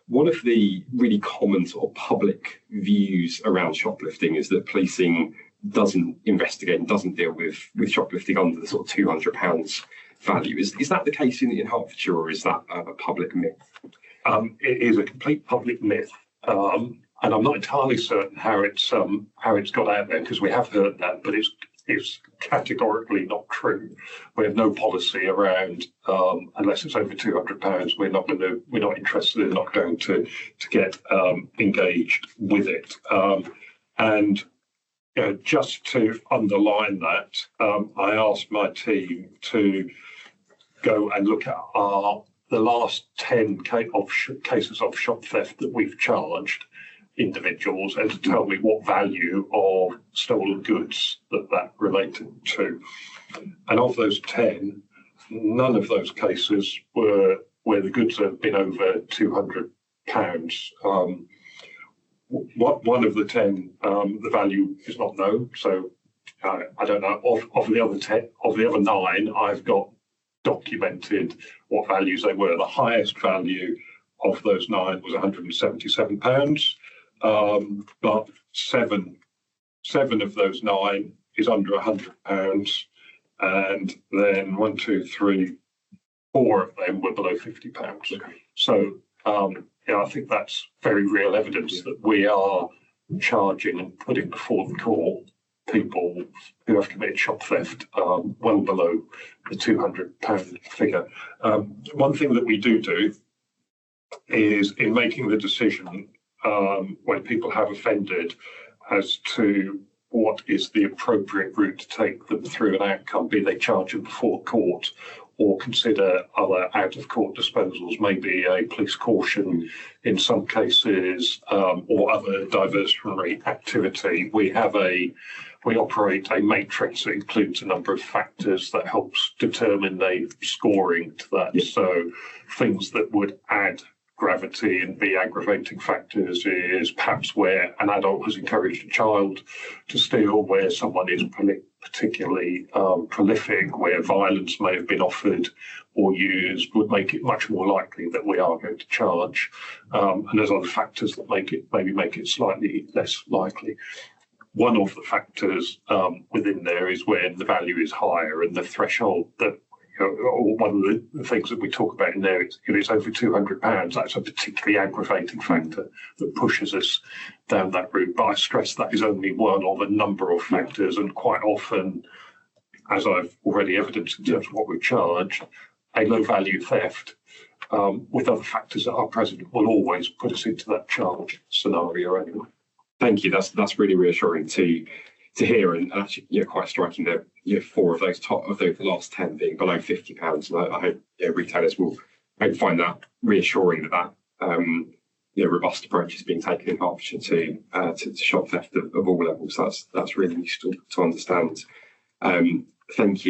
one of the really common sort of public views around shoplifting is that policing doesn't investigate and doesn't deal with shoplifting under the sort of £200 value. Is that the case in Hertfordshire, or is that a public myth? It is a complete public myth, and I'm not entirely certain how it's got out there, because we have heard that, but it's categorically not true. We have no policy around unless it's over £200. We're not interested in not going to get engaged with it. And just to underline that, I asked my team to go and look at the last 10 cases of shop theft that we've charged individuals, and to tell me what value of stolen goods that related to. And of those 10, none of those cases were where the goods have been over £200. One of the 10, the value is not known, so I don't know. Of the other 10, of the other 9, I've got documented what values they were. The highest value of those 9 was £177. But seven of those 9 is under £100, and then 1, 2, 3, 4 of them were below £50. Okay. So I think that's very real evidence that we are charging and putting before the court people who have committed shop theft well below the £200 figure. One thing that we do is, in making the decision when people have offended as to what is the appropriate route to take them through an outcome, be they charge them before court or consider other out-of-court disposals, maybe a police caution in some cases, or other diversionary activity. We operate a matrix that includes a number of factors that helps determine the scoring to that. Yes. So things that would add gravity and be aggravating factors is perhaps where an adult has encouraged a child to steal, where someone is particularly prolific, where violence may have been offered or used, would make it much more likely that we are going to charge. And there's other factors that make it slightly less likely. One of the factors within there is when the value is higher, and the threshold that one of the things that we talk about in there is if it's over £200, that's a particularly aggravating factor that pushes us down that route. But I stress that is only one of a number of factors, and quite often, as I've already evidenced in terms of what we've charged, a low value theft with other factors that are present will always put us into that charge scenario anyway. Thank you. That's really reassuring to hear, and actually, quite striking that 4 of those the last 10 being below £50. And I hope retailers will find that reassuring that robust approach is being taken in Hertfordshire to shop theft of all levels. That's really useful to understand. Thank you.